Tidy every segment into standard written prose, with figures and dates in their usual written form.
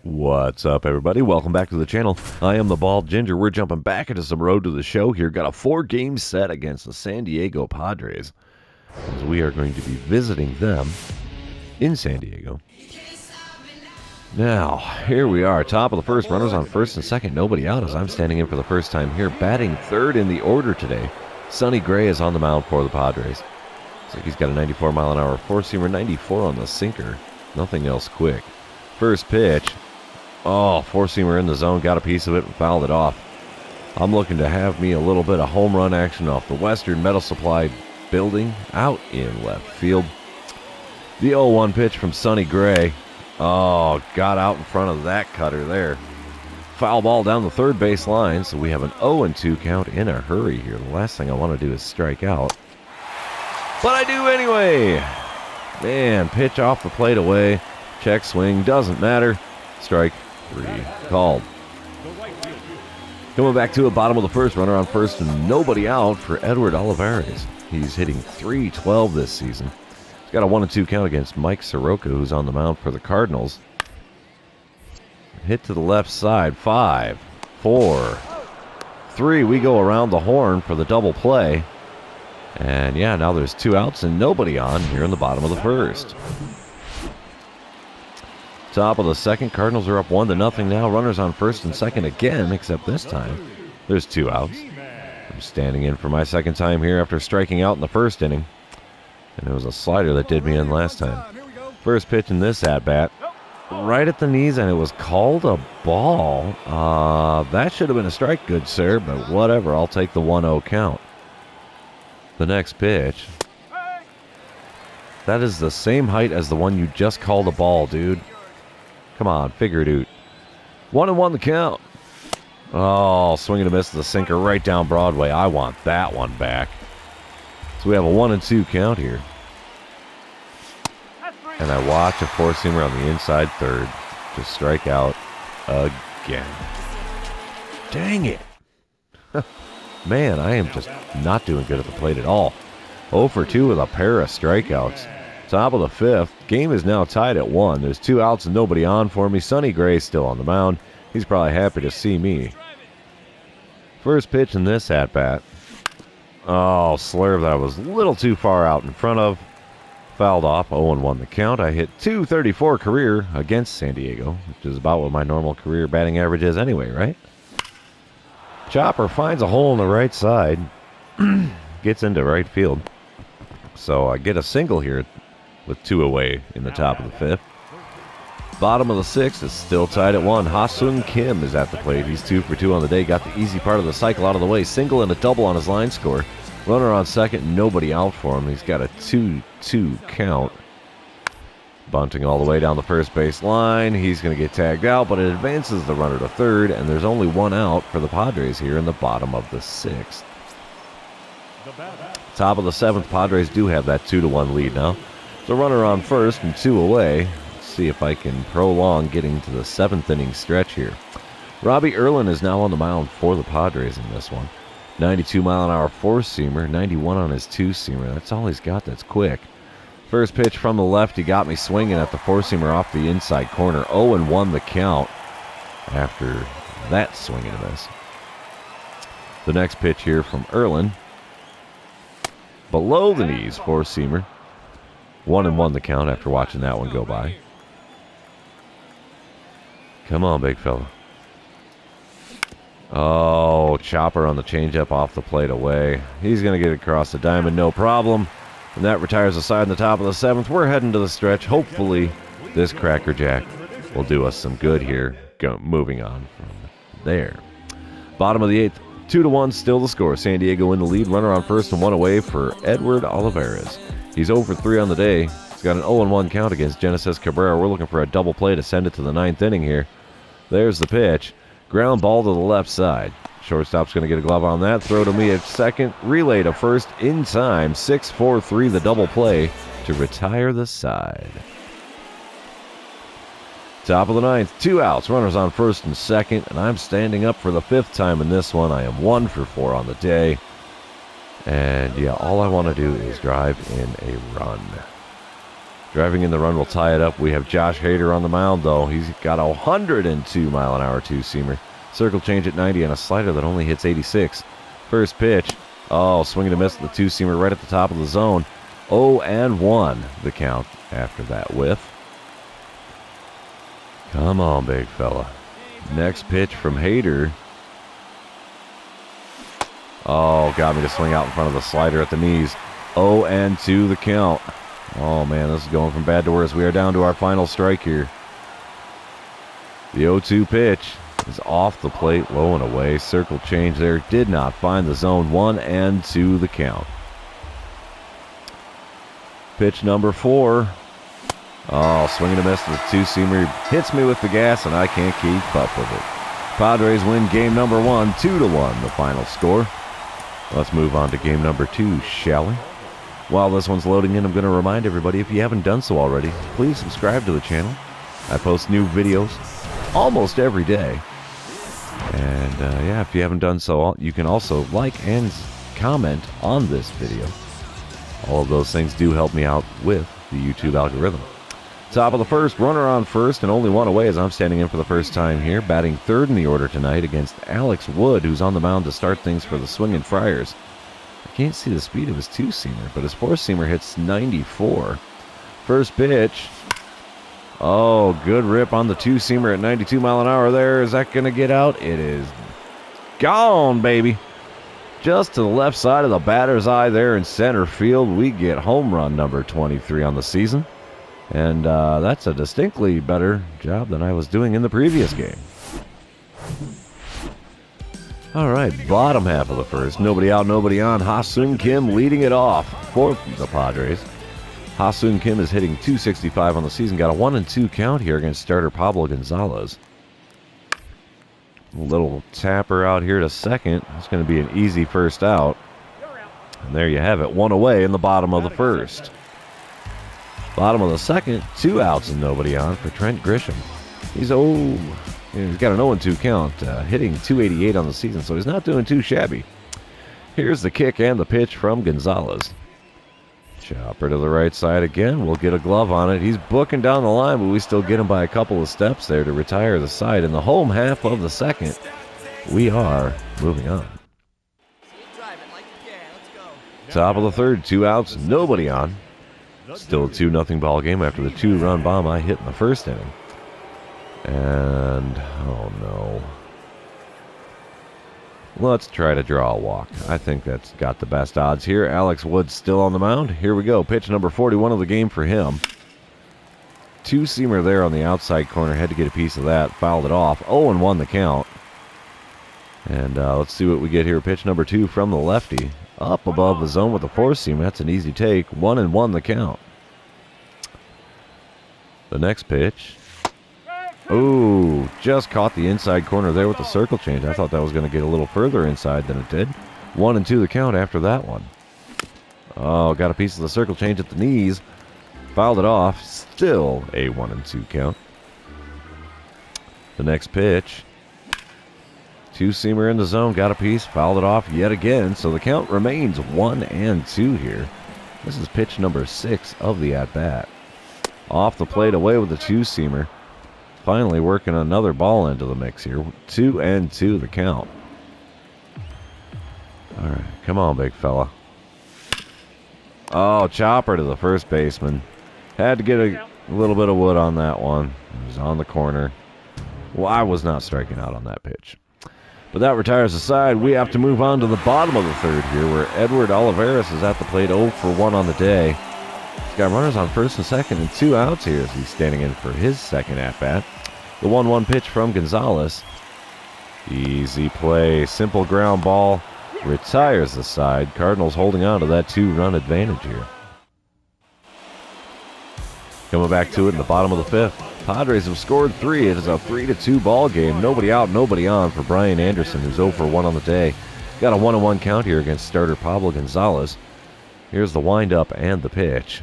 What's up, everybody? Welcome back to the channel. I am the Bald Ginger. We're jumping back into some road to the show here. Got a 4-game set against the San Diego Padres, as we are going to be visiting them in San Diego. Now, here we are. Top of the first, runners on first and second. Nobody out as I'm standing in for the first time here. Batting third in the order today. Sonny Gray is on the mound for the Padres. Looks like he's got a 94-mile-an-hour four-seamer, 94 on the sinker. Nothing else quick. First pitch. Oh, four-seamer in the zone, got a piece of it and fouled it off. I'm looking to have me a little bit of home run action off the Western Metal Supply building out in left field. The 0-1 pitch from Sonny Gray. Oh, got out in front of that cutter there. Foul ball down the third base line, so we have an 0-2 count in a hurry here. The last thing I want to do is strike out. But I do anyway. Man, pitch off the plate away. Check swing, doesn't matter. Strike 3 called. Coming back to it, bottom of the first, runner on first and nobody out for Edward Olivares. He's hitting .312 this season. He's got a 1-2 count against Mike Soroka, who's on the mound for the Cardinals. Hit to the left side. 5, 4, 3. We go around the horn for the double play. And yeah, now there's 2 outs and nobody on here in the bottom of the first. Top of the second, Cardinals are up 1-0 now. Runners on first and second again, except this time there's 2 outs. I'm standing in for my second time here after striking out in the first inning. And it was a slider that did me in last time. First pitch in this at-bat, right at the knees, and it was called a ball. That should have been a strike, good sir, but whatever. I'll take the 1-0 count. The next pitch. That is the same height as the one you just called a ball, dude. Come on, figure it out. 1-1 the count. Oh, swing and a miss to the sinker right down Broadway. I want that one back. So we have a 1-2 count here. And I watch a four-seamer on the inside third to strike out again. Dang it. Man, I am just not doing good at the plate at all. 0 for 2 with a pair of strikeouts. Top of the fifth. Game is now tied at 1. There's 2 outs and nobody on for me. Sonny Gray's still on the mound. He's probably happy to see me. First pitch in this at-bat. Oh, slurve that I was a little too far out in front of. Fouled off. 0-1 the count. I hit .234 career against San Diego, which is about what my normal career batting average is anyway, right? Chopper finds a hole in the right side. Gets into right field. So I get a single here with 2 away in the top of the fifth. Bottom of the sixth is still tied at 1. Ha-Sung Kim is at the plate. He's 2 for 2 on the day. Got the easy part of the cycle out of the way. Single and a double on his line score. Runner on second, nobody out for him. He's got a 2-2 count. Bunting all the way down the first base line. He's going to get tagged out, but it advances the runner to third, and there's only 1 out for the Padres here in the bottom of the sixth. Top of the seventh, Padres do have that 2-1 lead now. So runner on first and 2 away. Let's see if I can prolong getting to the 7th inning stretch here. Robbie Erlin is now on the mound for the Padres in this one. 92-mile-an-hour four-seamer, 91 on his two-seamer. That's all he's got that's quick. First pitch from the left, he got me swinging at the four-seamer off the inside corner. 0-1 the count after that swing and a miss. The next pitch here from Erlin. Below the knees, four-seamer. 1-1 the count after watching that one go by. Come on, big fella. Oh, chopper on the changeup off the plate away. He's going to get across the diamond, no problem. And that retires the side in the top of the seventh. We're heading to the stretch. Hopefully, this crackerjack will do us some good here. Moving on from there. Bottom of the eighth. 2-1, still the score. San Diego in the lead. Runner on first and 1 away for Edward Olivares. He's 0 for 3 on the day. He's got an 0-1 count against Genesis Cabrera. We're looking for a double play to send it to the 9th inning here. There's the pitch. Ground ball to the left side. Shortstop's going to get a glove on that. Throw to me at second. Relay to first in time. 6-4-3 the double play to retire the side. Top of the ninth, 2 outs. Runners on first and second. And I'm standing up for the 5th time in this one. I am 1 for 4 on the day. And yeah, all I want to do is drive in a run. Driving in the run will tie it up. We have Josh Hader on the mound, though. He's got a 102-mile-an-hour two-seamer. Circle change at 90 and a slider that only hits 86. First pitch. Oh, swing and a miss at the two-seamer right at the top of the zone. 0-1 the count after that whiff. Come on, big fella. Next pitch from Hader. Oh, got me to swing out in front of the slider at the knees. 0-2 the count. Oh, man, this is going from bad to worse. We are down to our final strike here. The 0-2 pitch is off the plate, low and away. Circle change there. Did not find the zone. 1-2 the count. Pitch number 4. Oh, swinging a miss to the two-seamer. Hits me with the gas, and I can't keep up with it. Padres win game number 1, 2-1, the final score. Let's move on to game number 2, shall we? While this one's loading in, I'm going to remind everybody, if you haven't done so already, please subscribe to the channel. I post new videos almost every day. And yeah, if you haven't done so, you can also like and comment on this video. All of those things do help me out with the YouTube algorithm. Top of the first, runner on first, and only one away as I'm standing in for the first time here. Batting third in the order tonight against Alex Wood, who's on the mound to start things for the Swingin' Friars. I can't see the speed of his two-seamer, but his four-seamer hits 94. First pitch. Oh, good rip on the two-seamer at 92 mile an hour there. Is that going to get out? It is gone, baby. Just to the left side of the batter's eye there in center field, we get home run number 23 on the season. And that's a distinctly better job than I was doing in the previous game. All right, bottom half of the first. Nobody out, nobody on. Ha-Seong Kim leading it off for the Padres. Ha-Seong Kim is hitting .265 on the season. Got a 1-2 count here against starter Pablo Gonzalez. A little tapper out here to second. It's going to be an easy first out. And there you have it. One away in the bottom of the first. Bottom of the second, 2 outs and nobody on for Trent Grisham. He's got an 0-2 count, hitting .288 on the season, so he's not doing too shabby. Here's the kick and the pitch from Gonzalez. Chopper to the right side again. We'll get a glove on it. He's booking down the line, but we still get him by a couple of steps there to retire the side. In the home half of the second, we are moving on. Top of the third, 2 outs, nobody on. Still a 2-0 ball game after the 2-run bomb I hit in the first inning. And, oh no. Let's try to draw a walk. I think that's got the best odds here. Alex Wood's still on the mound. Here we go. Pitch number 41 of the game for him. Two-seamer there on the outside corner. Had to get a piece of that. Fouled it off. 0-1 the count. And let's see what we get here. Pitch number 2 from the lefty. Up above the zone with a four-seam. That's an easy take. 1-1 the count. The next pitch. Ooh, just caught the inside corner there with the circle change. I thought that was going to get a little further inside than it did. 1-2 the count after that one. Oh, got a piece of the circle change at the knees. Fouled it off. Still a 1-2 count. The next pitch. Two-seamer in the zone. Got a piece. Fouled it off yet again. So the count remains 1-2 here. This is pitch number 6 of the at-bat. Off the plate away with the two-seamer. Finally working another ball into the mix here. 2-2 the count. All right, come on, big fella. Oh, chopper to the first baseman. Had to get a little bit of wood on that one. It was on the corner. Well, I was not striking out on that pitch. But that retires the side. We have to move on to the bottom of the third here, where Edward Olivares is at the plate, 0 for 1 on the day. He's got runners on first and second and 2 outs here as he's standing in for his second at-bat. The 1-1 pitch from Gonzalez. Easy play. Simple ground ball. Retires the side. Cardinals holding on to that 2-run advantage here. Coming back to it in the bottom of the fifth. Padres have scored 3. It is a 3-2 ball game. Nobody out, nobody on for Brian Anderson, who's 0 for 1 on the day. Got a 1-1 count here against starter Pablo Gonzalez. Here's the windup and the pitch.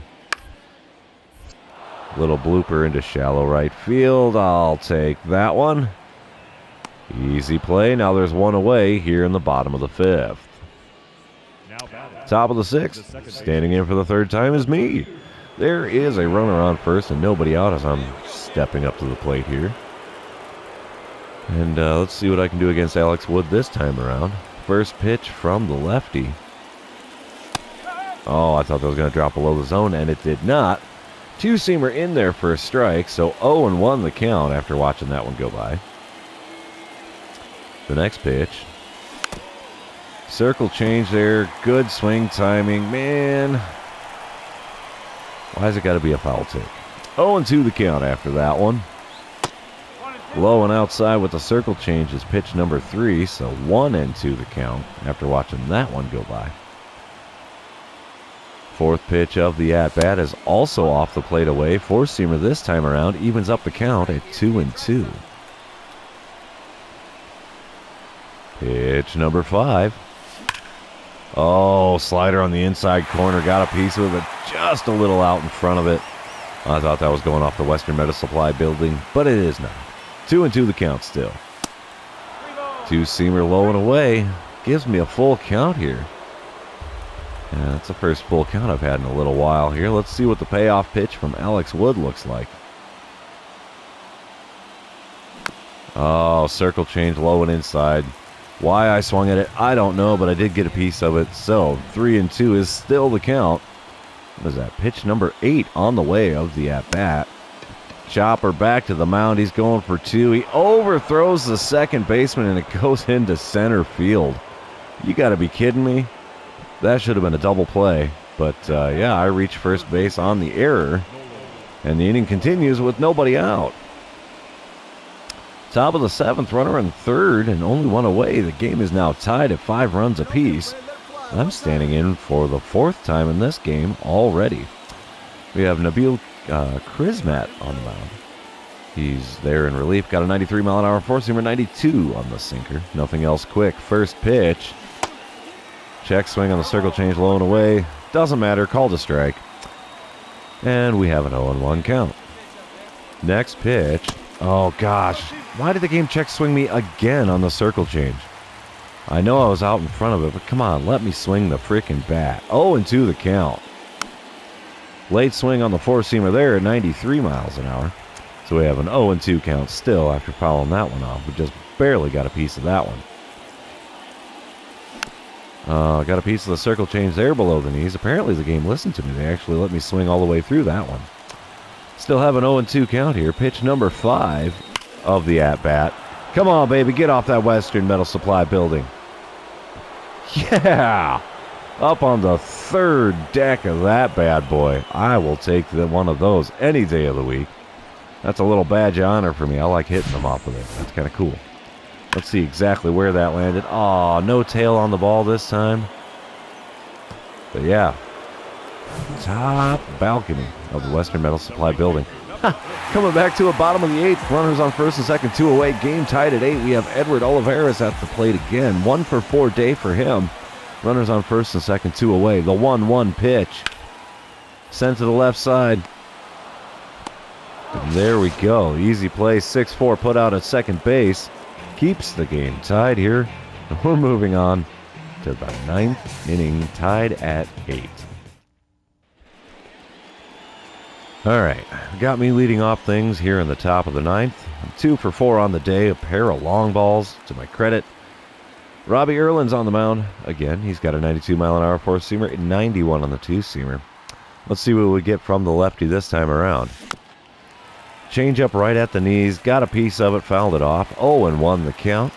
Little blooper into shallow right field. I'll take that one. Easy play. Now there's one away here in the bottom of the fifth. Top of the sixth. Standing in for the third time is me. There is a runner on first and nobody out as I'm stepping up to the plate here. And let's see what I can do against Alex Wood this time around. First pitch from the lefty. Oh, I thought that was going to drop below the zone, and it did not. Two-seamer in there for a strike, so 0-1 the count after watching that one go by. The next pitch. Circle change there. Good swing timing. Man, why has it got to be a foul tick? 0-2 the count after that one. Low and outside with the circle change is pitch number 3, so 1-2 the count after watching that one go by. Fourth pitch of the at-bat is also off the plate away. Four-seamer this time around evens up the count at 2-2. Pitch number 5. Oh, slider on the inside corner. Got a piece of it, but just a little out in front of it. I thought that was going off the Western Metal Supply building, but it is not. 2-2 the count still. Two-seamer low and away. Gives me a full count here. Yeah, that's the first full count I've had in a little while here. Let's see what the payoff pitch from Alex Wood looks like. Oh, circle change low and inside. Why I swung at it, I don't know, but I did get a piece of it. So 3-2 is still the count. What is that? Pitch number 8 on the way of the at-bat. Chopper back to the mound. He's going for 2. He overthrows the second baseman, and it goes into center field. You got to be kidding me. That should have been a double play. But, yeah, I reach first base on the error. And the inning continues with nobody out. Top of the 7th, runner on third, and only one away. The game is now tied at 5 runs apiece. I'm standing in for the 4th time in this game already. We have Nabil Krismat on the mound. He's there in relief. Got a 93-mile-an-hour four-seamer, 92 on the sinker. Nothing else quick. First pitch. Check swing on the circle change low and away. Doesn't matter. Called a strike. And we have an 0-1 count. Next pitch. Oh, gosh. Why did the game check swing me again on the circle change? I know I was out in front of it, but come on, let me swing the frickin' bat. 0-2 the count. Late swing on the four-seamer there at 93 miles an hour. So we have an 0-2 count still after fouling that one off. We just barely got a piece of that one. Got a piece of the circle change there below the knees. Apparently the game listened to me. They actually let me swing all the way through that one. Still have an 0-2 count here. Pitch number 5 of the at-bat. Come on, baby. Get off that Western Metal Supply building. Yeah! Up on the 3rd deck of that bad boy. I will take one of those any day of the week. That's a little badge of honor for me. I like hitting them off with it. That's kind of cool. Let's see exactly where that landed. Aw, no tail on the ball this time. But yeah. Top balcony of the Western Metal Supply building. Coming back to a bottom of the 8th. Runners on first and second, 2 away. Game tied at 8. We have Edward Olivares at the plate again. 1 for 4 day for him. Runners on first and second, 2 away. The 1-1 pitch. Sent to the left side. And there we go. Easy play. 6-4 put out at second base. Keeps the game tied here. And we're moving on to the 9th inning, tied at 8. All right, got me leading off things here in the top of the 9th. I'm 2 for 4 on the day, a pair of long balls to my credit. Robbie Erlin's on the mound. Again, he's got a 92-mile-an-hour four-seamer, 91 on the two-seamer. Let's see what we get from the lefty this time around. Change up right at the knees, got a piece of it, fouled it off. 0-1 the count.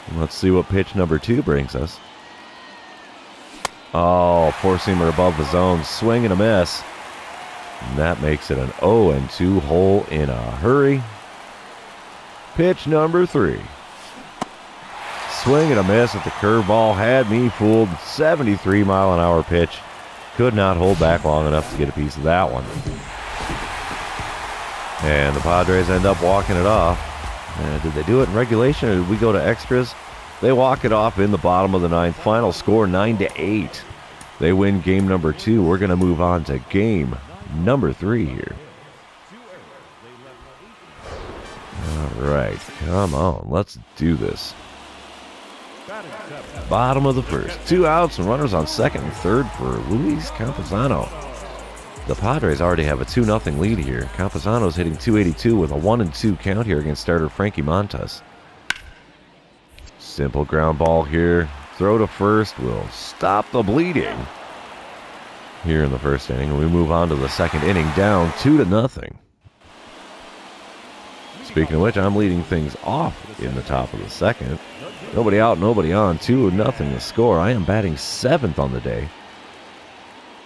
And let's see what pitch number 2 brings us. Oh, four-seamer above the zone, swing and a miss. And that makes it an 0-2 hole in a hurry. Pitch number 3. Swing and a miss at the curveball. Had me fooled. 73-mile-an-hour pitch. Could not hold back long enough to get a piece of that one. And the Padres end up walking it off. Did they do it in regulation or did we go to extras? They walk it off in the bottom of the 9th. Final score 9-8. They win game number 2. We're going to move on to game number 3 here. All right, come on, let's do this. Bottom of the 1st, 2 outs and runners on second and third for Luis Campuzano. the Padres already have a 2-0 lead here. Campusano's hitting .282 with a 1-2 count here against starter Frankie Montas. Simple ground ball here. Throw to first will stop the bleeding here in the first inning. We move on to the second inning, down 2-0. Speaking of which, I'm leading things off in the top of the second. Nobody out, nobody on. 2-0 the score. I am batting 7th on the day.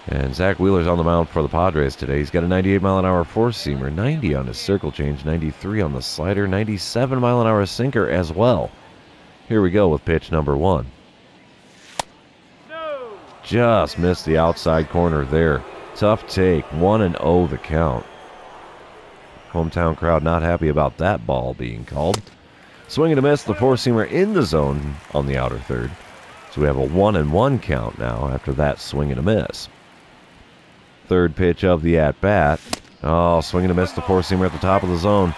And Zach Wheeler's on the mound for the Padres today. He's got a 98-mile-an-hour four-seamer, 90 on his circle change, 93 on the slider, 97-mile-an-hour sinker as well. Here we go with pitch number 1. Just missed the outside corner there. Tough take. 1-0 the count. Hometown crowd not happy about that ball being called. Swing and a miss, the four-seamer in the zone on the outer third. So we have a 1-1 count now after that swing and a miss. Third pitch of the at-bat. Oh, swing and a miss, the four-seamer at the top of the zone.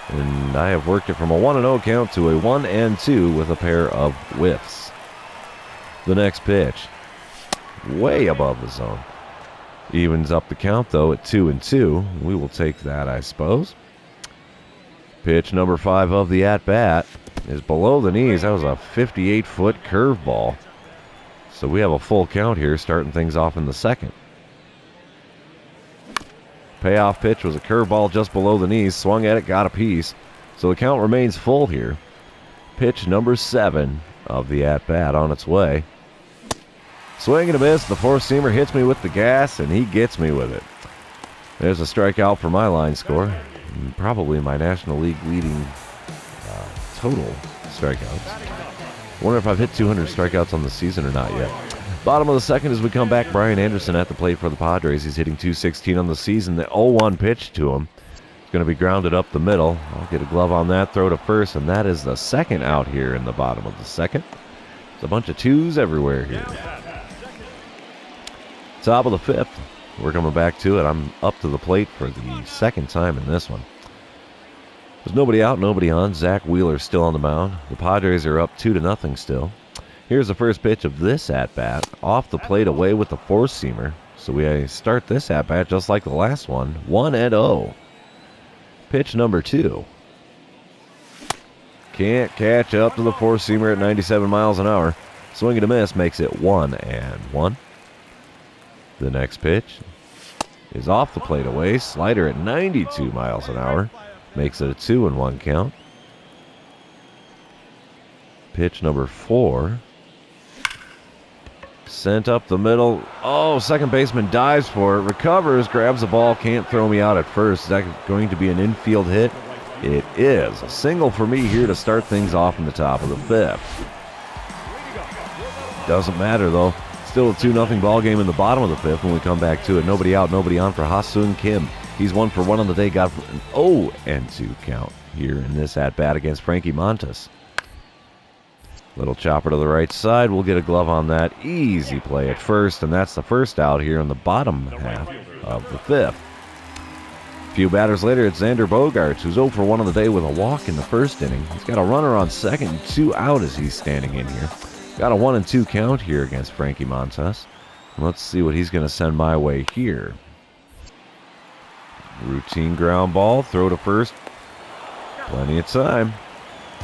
And I have worked it from a 1-0 count to a 1-2 with a pair of whiffs. The next pitch, way above the zone. Evens up the count, though, at 2-2. We will take that, I suppose. Pitch number 5 of the at-bat is below the knees. That was a 58-foot curveball. So we have a full count here, starting things off in the second. Payoff pitch was a curveball just below the knees. Swung at it, got a piece. So the count remains full here. Pitch number 7 of the at-bat on its way. Swing and a miss. The four-seamer hits me with the gas, and he gets me with it. There's a strikeout for my line score. Probably my National League leading total strikeouts. Wonder if I've hit 200 strikeouts on the season or not yet. Bottom of the second as we come back. Brian Anderson at the plate for the Padres. He's hitting .216 on the season. The 0-1 pitch to him. It's going to be grounded up the middle. I'll get a glove on that, throw to first, and that is the second out here in the bottom of the second. There's a bunch of twos everywhere here. Top of the fifth. We're coming back to it. I'm up to the plate for the second time in this one. There's nobody out, nobody on. Zach Wheeler still on the mound. The Padres are up 2-0 still. Here's the first pitch of this at-bat. Off the plate away with the four-seamer. So we start this at-bat just like the last one. 1-0. Pitch number 2. Can't catch up to the four-seamer at 97 miles an hour. Swing and a miss makes it 1-1. The next pitch is off the plate away. Slider at 92 miles an hour. Makes it a 2-1 count. Pitch number 4. Sent up the middle. Oh, second baseman dives for it. Recovers, grabs the ball. Can't throw me out at first. Is that going to be an infield hit? It is. A single for me here to start things off in the top of the fifth. Doesn't matter, though. Still a 2-0 ball game in the bottom of the fifth when we come back to it. Nobody out, nobody on for Ha-Seung Kim. He's 1 for 1 on the day. Got an 0-2 count here in this at-bat against Frankie Montas. Little chopper to the right side. We'll get a glove on that. Easy play at first, and that's the first out here in the bottom half of the fifth. A few batters later, it's Xander Bogaerts, who's 0 for 1 on the day with a walk in the first inning. He's got a runner on second and 2 out as he's standing in here. Got a 1-2 count here against Frankie Montas. Let's see what he's going to send my way here. Routine ground ball, throw to first. Plenty of time.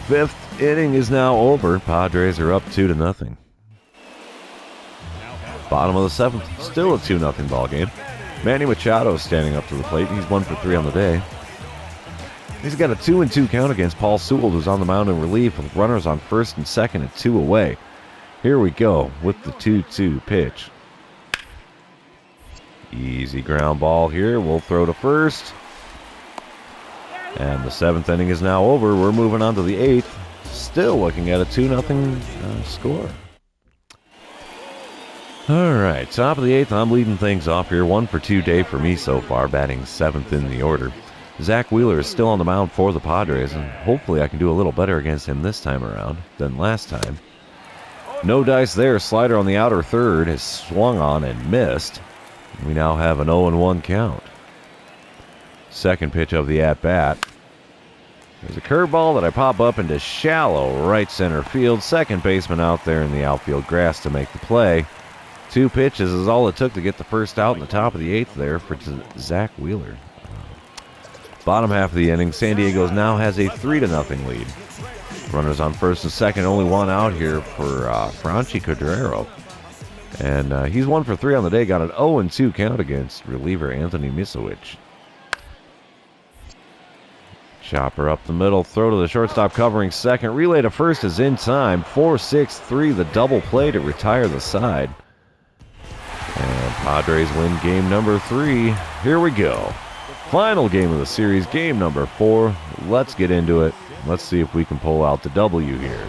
Fifth inning is now over. Padres are up 2-0. Bottom of the seventh, still a 2-0 ball game. Manny Machado standing up to the plate. He's 1 for 3 on the day. He's got a 2-2 count against Paul Sewell, who's on the mound in relief with runners on first and second and 2 away. Here we go with the 2-2 pitch. Easy ground ball here. We'll throw to first. And the seventh inning is now over. We're moving on to the eighth. Still looking at a 2-0 score. All right, top of the eighth. I'm leading things off here. 1 for 2 day for me so far, batting 7th in the order. Zach Wheeler is still on the mound for the Padres, and hopefully I can do a little better against him this time around than last time. No dice there. Slider on the outer third is swung on and missed. We now have an 0-1 count. Second pitch of the at-bat. There's a curveball that I pop up into shallow right center field. Second baseman out there in the outfield grass to make the play. 2 pitches is all it took to get the first out in the top of the 8th there for Zach Wheeler. Bottom half of the inning, San Diego now has a 3-0 lead. Runners on first and second, only one out here for Franchi Cordero. And he's 1 for 3 on the day, got an 0-2 count against reliever Anthony Misowicz. Chopper up the middle, throw to the shortstop covering second. Relay to first is in time. 4-6-3, the double play to retire the side. And Padres win game number 3. Here we go. Final game of the series, game number 4. Let's get into it. Let's see if we can pull out the W here.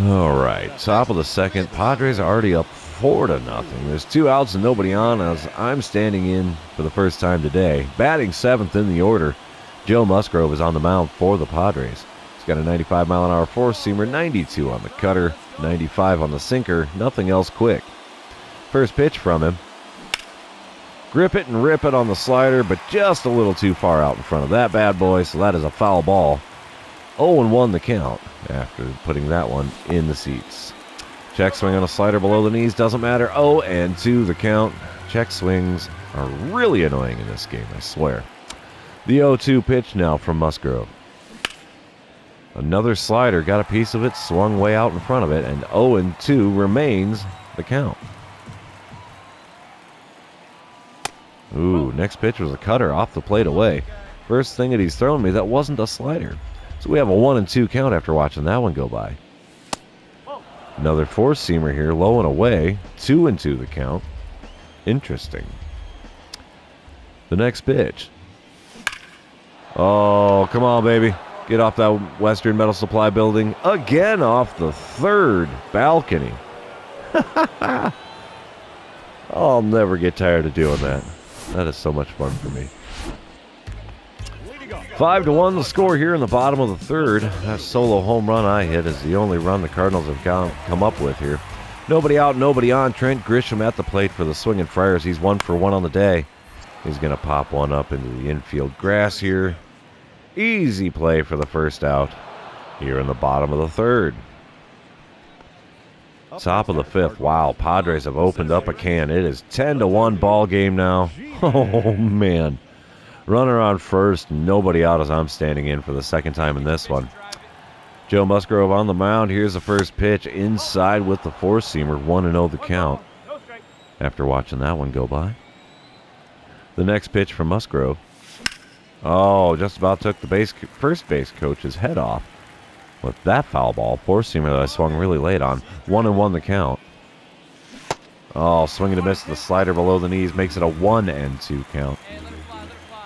All right, top of the second. Padres are already up 4-0. There's 2 outs and nobody on as I'm standing in for the first time today. Batting 7th in the order, Joe Musgrove is on the mound for the Padres. He's got a 95-mile-an-hour four-seamer, 92 on the cutter, 95 on the sinker, nothing else quick. First pitch from him. Grip it and rip it on the slider, but just a little too far out in front of that bad boy, so that is a foul ball. 0-1 the count after putting that one in the seats. Check swing on a slider below the knees, doesn't matter. 0-2 the count. Check swings are really annoying in this game, I swear. The 0-2 pitch now from Musgrove. Another slider, got a piece of it, swung way out in front of it, and 0-2 remains the count. Ooh, next pitch was a cutter off the plate away. First thing that he's thrown me that wasn't a slider. So we have a 1-2 count after watching that one go by. Another four-seamer here, low and away. 2-2 the count. Interesting. The next pitch. Oh, come on, baby. Get off that Western Metal Supply building. Again off the third balcony. I'll never get tired of doing that. That is so much fun for me. 5-1 the score here in the bottom of the third. That solo home run I hit is the only run the Cardinals have come up with here. Nobody out, nobody on. Trent Grisham at the plate for the Swinging Friars. He's 1 for 1 on the day. He's going to pop one up into the infield grass here. Easy play for the first out here in the bottom of the third. Top of the 5th. Wow, Padres have opened up a can. It is 10-1 ball game now. Oh, man. Runner on first, nobody out as I'm standing in for the second time in this one. Joe Musgrove on the mound. Here's the first pitch inside with the four-seamer. 1-0 the count after watching that one go by. The next pitch from Musgrove. Oh, just about took the first base coach's head off with that foul ball. Four-seamer that I swung really late on. 1-1 the count. Oh, swinging a miss to the slider below the knees makes it a 1-2 count.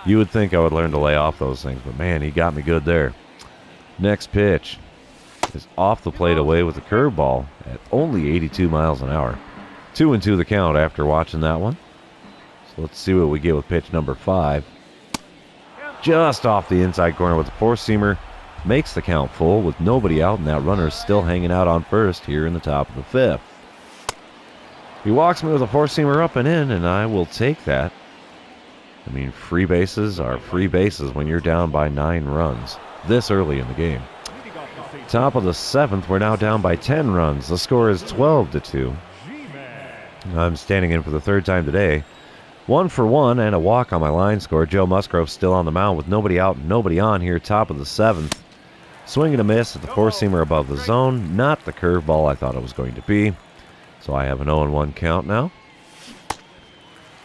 You would think I would learn to lay off those things, but man, he got me good there. Next pitch is off the plate away with a curveball at only 82 miles an hour. 2-2 the count after watching that one. So let's see what we get with pitch number 5. Just off the inside corner with the four-seamer. Makes the count full with nobody out, and that runner is still hanging out on first here in the top of the 5th. He walks me with a four-seamer up and in, and I will take that. I mean, free bases are free bases when you're down by 9 runs this early in the game. Top of the 7th, we're now down by 10 runs. The score is 12-2. I'm standing in for the third time today. 1 for 1 and a walk on my line score. Joe Musgrove still on the mound with nobody out and nobody on here. Top of the 7th. Swing and a miss at the four-seamer above the zone. Not the curveball I thought it was going to be. So I have an 0-1 count now.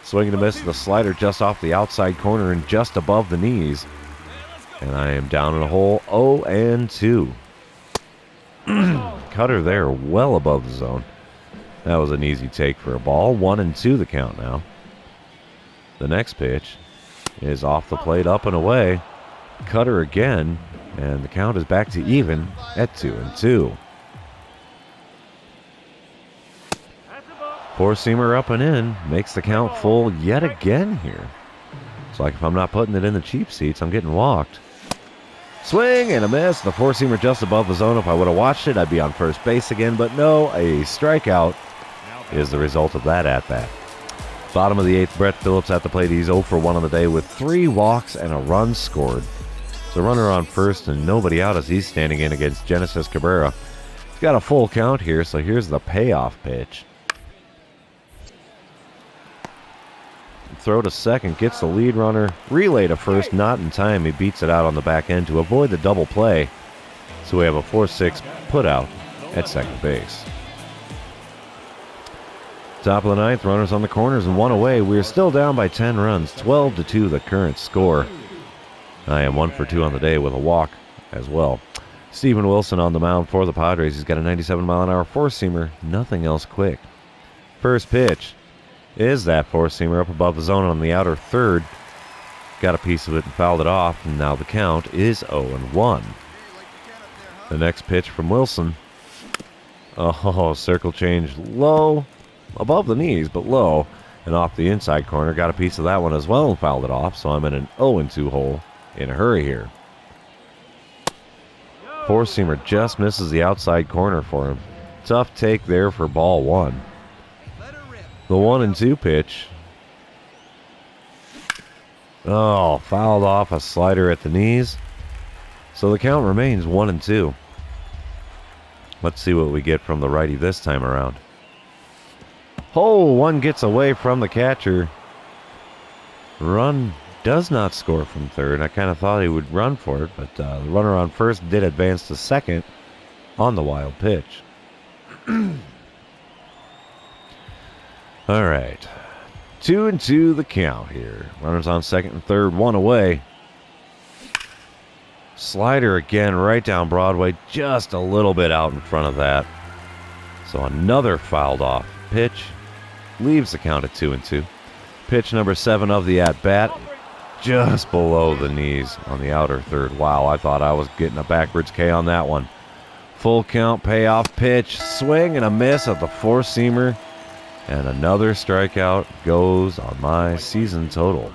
Swing and a miss at the slider just off the outside corner and just above the knees. And I am down in a hole 0-2. Cutter there well above the zone. That was an easy take for a ball. 1-2 the count now. The next pitch is off the plate, up and away. Cutter again, and the count is back to even at 2-2. Four-seamer up and in, makes the count full yet again here. It's like if I'm not putting it in the cheap seats, I'm getting walked. Swing and a miss. The four-seamer just above the zone. If I would have watched it, I'd be on first base again. But no, a strikeout is the result of that at-bat. Bottom of the 8th, Brett Phillips at the plate. He's 0 for 1 on the day with 3 walks and a run scored. So runner on first and nobody out as he's standing in against Genesis Cabrera. He's got a full count here, so here's the payoff pitch. Throw to second, gets the lead runner. Relay to first, not in time. He beats it out on the back end to avoid the double play. So we have a 4-6 put out at second base. Top of the ninth, runners on the corners and one away. We're still down by 10 runs, 12-2 the current score. I am 1 for 2 on the day with a walk as well. Steven Wilson on the mound for the Padres. He's got a 97-mile-an-hour four-seamer, nothing else quick. First pitch is that four-seamer up above the zone on the outer third. Got a piece of it and fouled it off, and now the count is 0-1. The next pitch from Wilson. Oh, circle change low. Above the knees, but low, and off the inside corner. Got a piece of that one as well and fouled it off, so I'm in an 0-2 hole in a hurry here. Four-seamer just misses the outside corner for him. Tough take there for ball one. The 1-2 pitch. Oh, fouled off a slider at the knees. So the count remains 1-2. Let's see what we get from the righty this time around. Oh, one gets away from the catcher. Run does not score from third. I kind of thought he would run for it, but the runner on first did advance to second on the wild pitch. All right. 2-2 the count here. Runners on second and third, one away. Slider again right down Broadway, just a little bit out in front of that. So another fouled off pitch. Leaves the count at 2-2. Pitch number 7 of the at-bat, just below the knees on the outer third. Wow, I thought I was getting a backwards K on that one. Full count, payoff pitch, swing and a miss at the four-seamer. And another strikeout goes on my season total.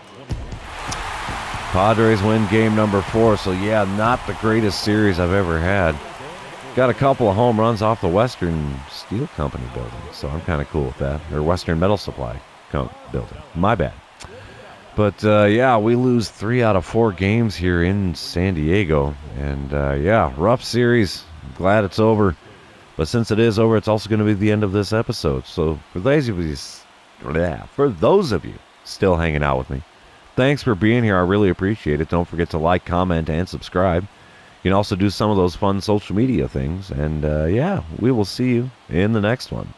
Padres win game number 4, so yeah, not the greatest series I've ever had. Got a couple of home runs off the Western Steel Company building, so I'm kind of cool with that. Or Western Metal Supply building. My bad. But, yeah, we lose 3 out of 4 games here in San Diego. And, yeah, rough series. Glad it's over. But since it is over, it's also going to be the end of this episode. So for those of you still hanging out with me, thanks for being here. I really appreciate it. Don't forget to like, comment, and subscribe. You can also do some of those fun social media things. And, yeah, we will see you in the next one.